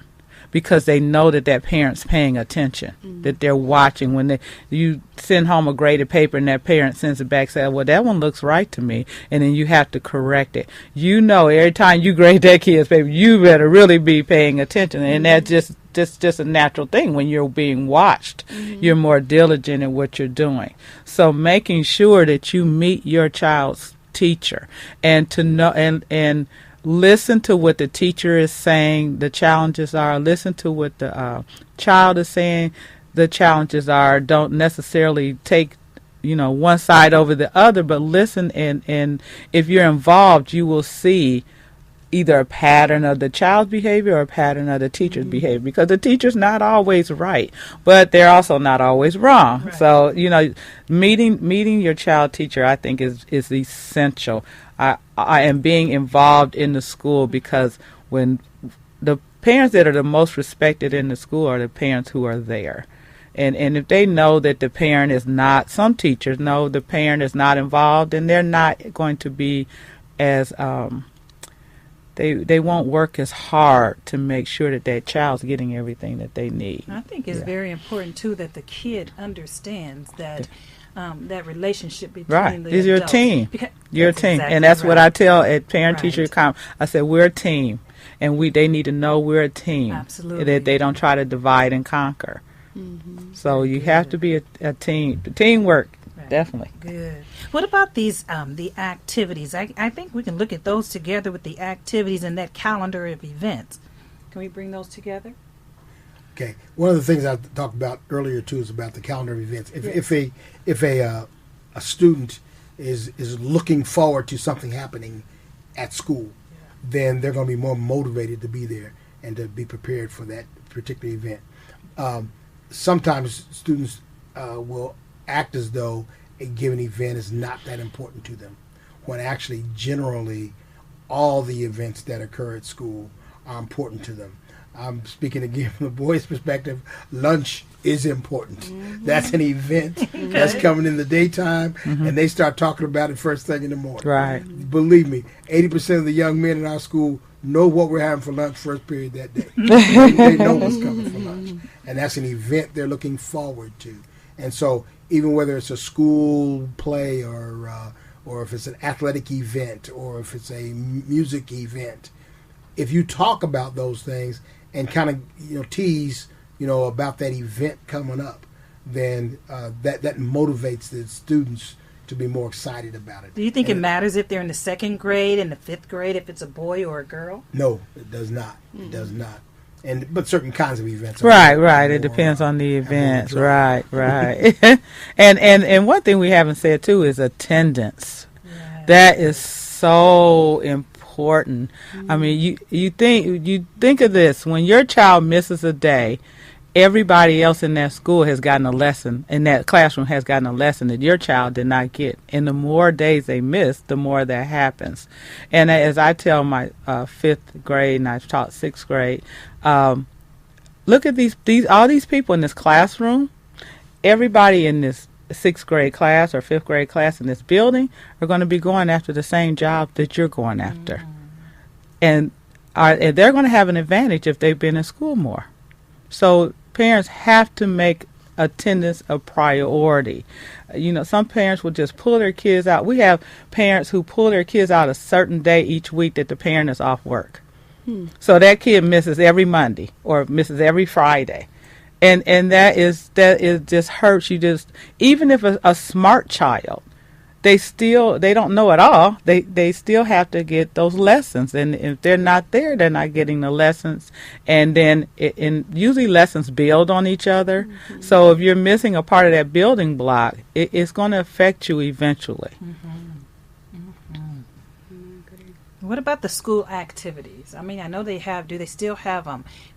because they know that parent's paying attention, that they're watching. When you send home a graded paper and that parent sends it back, say, well, that one looks right to me, and then you have to correct it. Every time you grade that kid's paper, you better really be paying attention, and that's just a natural thing. When you're being watched, you're more diligent in what you're doing. So making sure that you meet your child's teacher and to know and listen to what the teacher is saying the challenges are. Listen to what the child is saying the challenges are. Don't necessarily take one side over the other, but listen, and if you're involved, you will see either a pattern of the child's behavior or a pattern of the teacher's behavior, because the teacher's not always right, but they're also not always wrong. Right. So meeting your child teacher, I think, is essential. I am being involved in the school, because when the parents that are the most respected in the school are the parents who are there. And if they know that the parent is not, some teachers know the parent is not involved, then they're not going to be as, they won't work as hard to make sure that that child's getting everything that they need. I think it's very important too that the kid understands that that relationship between the You're a adults. team. You're a team, exactly and that's what I tell at parent-teacher Right. conference. I said we're a team, and they need to know we're a team. Absolutely. That they don't try to divide and conquer. So you have to be a team. Teamwork, Right. definitely. Good. What about these the activities? I think we can look at those together with the activities and that calendar of events. Can we bring those together? Okay. One of the things I talked about earlier too is about the calendar of events. If a student is looking forward to something happening at school, then they're going to be more motivated to be there and to be prepared for that particular event. Sometimes students will act as though a given event is not that important to them, when actually generally all the events that occur at school are important to them. I'm speaking again from the boys' perspective. Lunch is important. That's an event that's coming in the daytime, and they start talking about it first thing in the morning. Right. Believe me, 80% of the young men in our school know what we're having for lunch first period that day. They know what's coming for lunch, and that's an event they're looking forward to. And so, even whether it's a school play or if it's an athletic event or if it's a music event, if you talk about those things and kind of tease about that event coming up, then that motivates the students to be more excited about it. Do you think it matters if they're in the second grade and the fifth grade, if it's a boy or a girl? No, it does not. It does not. But certain kinds of events. Right. It depends on the events. Right. and one thing we haven't said too is attendance. Yeah. That is so important. I mean, you think of this: when your child misses a day, everybody else in that school has gotten a lesson, in that classroom has gotten a lesson that your child did not get. And the more days they miss, the more that happens. And as I tell my fifth grade, and I've taught sixth grade, look at all these people in this classroom. Everybody in this sixth grade class or fifth grade class in this building are going to be going after the same job that you're going after. And they're going to have an advantage if they've been in school more. So parents have to make attendance a priority. Some parents will just pull their kids out. We have parents who pull their kids out a certain day each week that the parent is off work. So that kid misses every Monday or misses every Friday. And that is just hurts you. Even if a smart child, they don't know it all. They still have to get those lessons, and if they're not there, they're not getting the lessons. And then usually lessons build on each other. So if you're missing a part of that building block, it's going to affect you eventually. What about the school activities? I mean, I know they have. Do they still have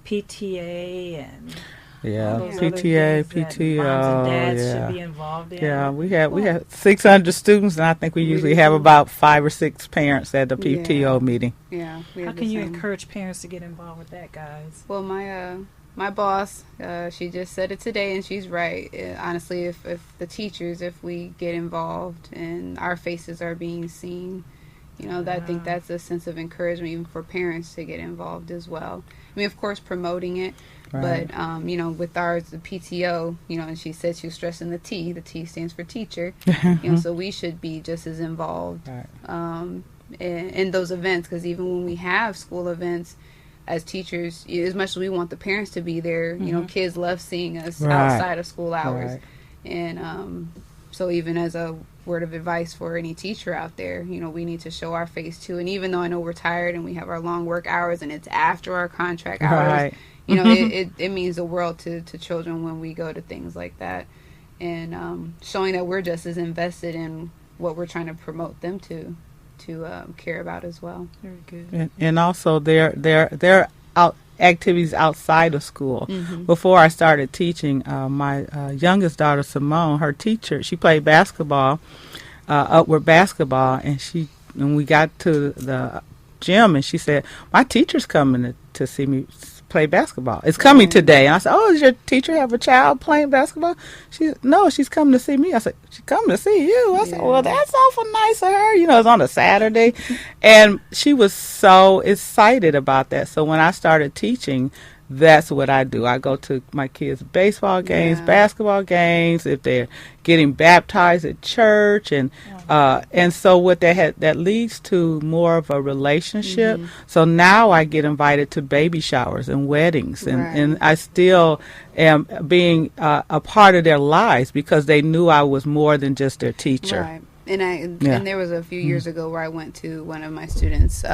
PTA and Yeah, all those PTA, other things that PTO, moms and dads yeah. should be involved in? Yeah, we have 600 students, and I think we usually have about 5 or 6 parents at the PTO meeting. Yeah. we How have the can you same. encourage parents to get involved with that, guys? Well, my boss, she just said it today, and she's right. Honestly, if the teachers, if we get involved and our faces are being seen, I think that's a sense of encouragement even for parents to get involved as well. I mean, of course, promoting it, Right. but with ours, the PTO, and she said she was stressing the T. The T stands for teacher. So we should be just as involved Right. in those events, because even when we have school events, as teachers, as much as we want the parents to be there, kids love seeing us Right. outside of school hours. Right. And so even as a word of advice for any teacher out there, we need to show our face too. And even though I know we're tired and we have our long work hours and it's after our contract hours, Right. it means the world to children when we go to things like that. And showing that we're just as invested in what we're trying to promote them to care about as well. Very good. And also there are activities outside of school. Before I started teaching, my youngest daughter Simone, her teacher, she played basketball, upward basketball, and we got to the gym, and she said, "My teacher's coming to see me play basketball. It's coming today. And I said, oh, does your teacher have a child playing basketball? No, she's coming to see me. I said, she's coming to see you. I said, well, that's awful nice of her. You know, it's on a Saturday. And she was so excited about that. So when I started teaching, that's what I do. I go to my kids' baseball games, basketball games, if they're getting baptized at church, and so what that leads to more of a relationship. So now I get invited to baby showers and weddings, and I still am being a part of their lives because they knew I was more than just their teacher. Right. And there was a few years ago where I went to one of my students'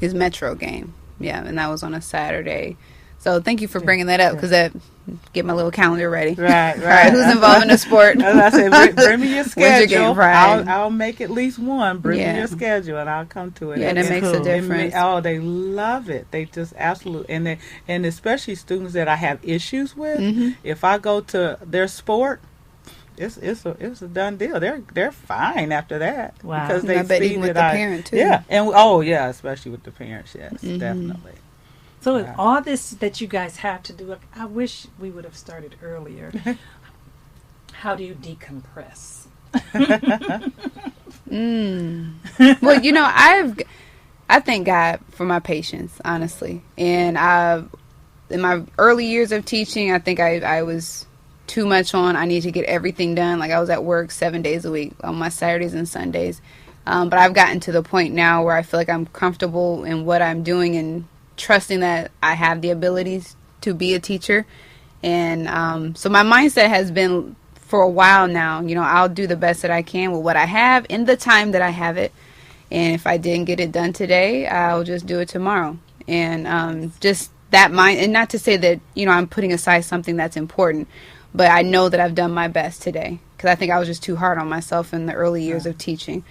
his Metro game. Yeah, and that was on a Saturday. So thank you for bringing that up because that get my little calendar ready. Right. Who's involved in the sport? As I said, bring me your schedule. Your game, right. I'll make at least one. Bring me your schedule, and I'll come to it. Yeah, and it makes a difference. They love it. They just absolutely, and especially students that I have issues with. If I go to their sport, it's a done deal. They're fine after that. Wow. Because they I bet see even with that the parent too. Yeah, and especially with the parents. Yes, definitely. So all this that you guys have to do, I wish we would have started earlier. How do you decompress? Well, you know, I thank God for my patience, honestly. And in my early years of teaching, I think I was too much on. I need to get everything done. Like I was at work 7 days a week on my Saturdays and Sundays. But I've gotten to the point now where I feel like I'm comfortable in what I'm doing and trusting that I have the abilities to be a teacher. And so my mindset has been for a while now, you know, I'll do the best that I can with what I have in the time that I have it. And if I didn't get it done today, I'll just do it tomorrow. And just that mind, and not to say that, you know, I'm putting aside something that's important, but I know that I've done my best today because I think I was just too hard on myself in the early years of teaching.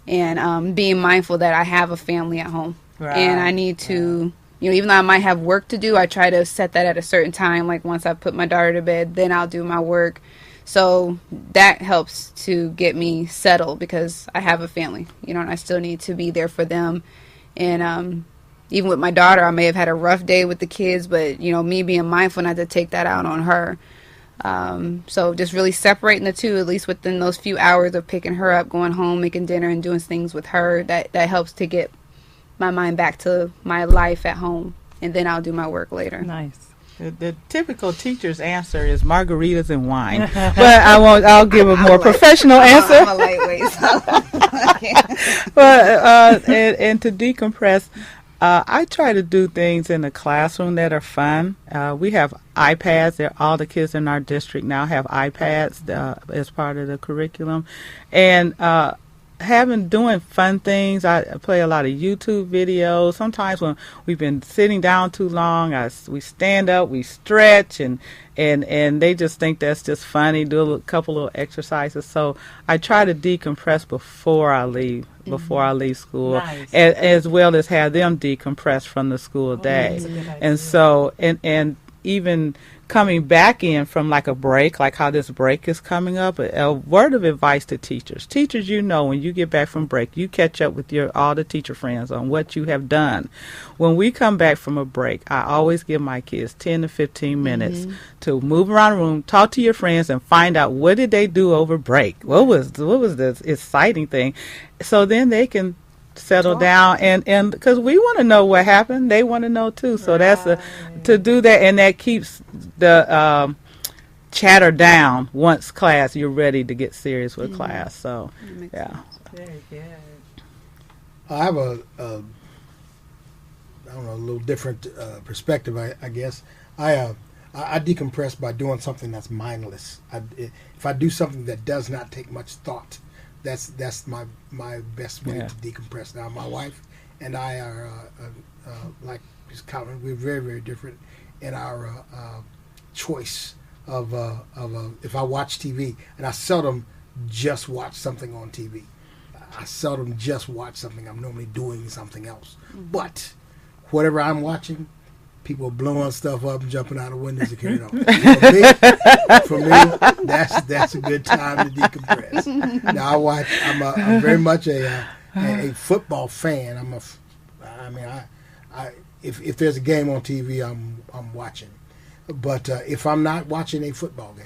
And being mindful that I have a family at home. And I need to... You know, even though I might have work to do, I try to set that at a certain time. Like once I put my daughter to bed, then I'll do my work. So that helps to get me settled because I have a family, you know, and I still need to be there for them. And even with my daughter, I may have had a rough day with the kids, but, you know, me being mindful not to take that out on her. So just really separating the two, at least within those few hours of picking her up, going home, making dinner and doing things with her, that helps to get my mind back to my life at home, and then I'll do my work later. Nice. The typical teacher's answer is margaritas and wine, but I'll give a more professional answer. I'm a lightweight, so I can't. But and to decompress, I try to do things in the classroom that are fun. We have iPads. All the kids in our district now have iPads as part of the curriculum, and doing fun things. I play a lot of YouTube videos. Sometimes when we've been sitting down too long, we stand up, we stretch, and they just think that's just funny. Do a couple little exercises. So I try to decompress before I leave school, Nice. as well as have them decompress from the school day. That's a good idea. And so and even coming back in from like a break, like how this break is coming up, a word of advice to teachers. Teachers, you know, when you get back from break, you catch up with all the teacher friends on what you have done. When we come back from a break, I always give my kids 10 to 15 minutes to move around the room, talk to your friends, and find out what did they do over break. What was the exciting thing? So then they can settle down, and because we want to know what happened, they want to know too. So that's to do that, and that keeps the chatter down once you're ready to get serious with class. So yeah, Very good. I have a little different perspective, I guess. I decompress by doing something that's mindless. If I do something that does not take much thought, that's my best way to decompress. Now, my wife and I are like Ms. Collins. We're very, very different in our choice of if I watch TV, and I seldom just watch something on TV. I seldom just watch something. I'm normally doing something else. But whatever I'm watching, people blowing stuff up and jumping out of windows to carry it on. For me, that's a good time to decompress. Now I'm very much a football fan. if there's a game on TV, I'm watching. But if I'm not watching a football game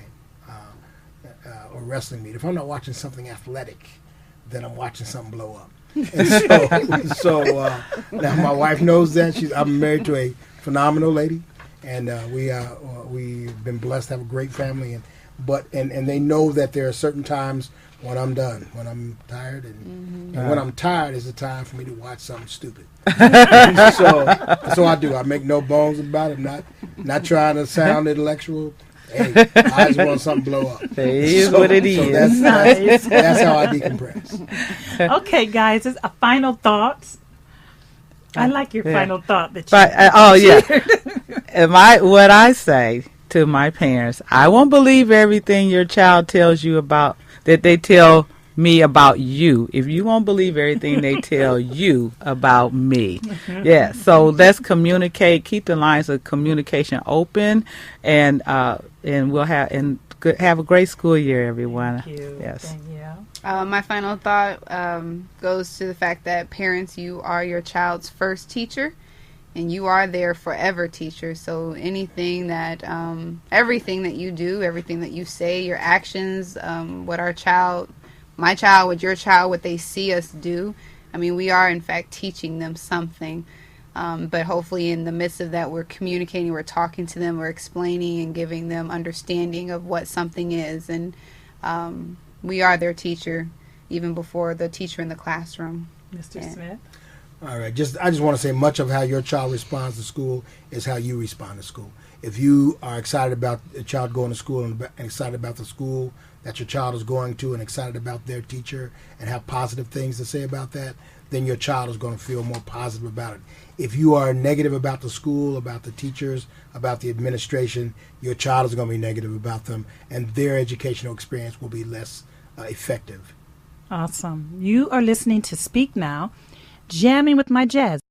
or wrestling meet, if I'm not watching something athletic, then I'm watching something blow up. And so now my wife knows that. I'm married to a phenomenal lady, and we've been blessed to have a great family. And they know that there are certain times when I'm done, when I'm tired, and when I'm tired is the time for me to watch something stupid. so I do. I make no bones about it. Not trying to sound intellectual. Hey, I just want something to blow up. It is what it is. That's how I decompress. Okay, guys, it's a final thoughts. I like your final thought that you what I say to my parents, I won't believe everything your child tells you about, that they tell me about you, if you won't believe everything they tell you about me. Yeah, so let's communicate, keep the lines of communication open, and we'll have a great school year, everyone. Thank you. Yes. Danielle. My final thought goes to the fact that parents, you are your child's first teacher, and you are their forever teacher. So anything that, everything that you do, everything that you say, your actions, what my child, what your child, what they see us do, I mean, we are in fact teaching them something. But hopefully in the midst of that, we're communicating, we're talking to them, we're explaining and giving them understanding of what something is. And we are their teacher, even before the teacher in the classroom. Mr. Smith? All right. I just want to say much of how your child responds to school is how you respond to school. If you are excited about a child going to school and excited about the school that your child is going to and excited about their teacher and have positive things to say about that, then your child is going to feel more positive about it. If you are negative about the school, about the teachers, about the administration, your child is going to be negative about them, and their educational experience will be less effective. Awesome. You are listening to Speak Now, Jamming with My Jazz.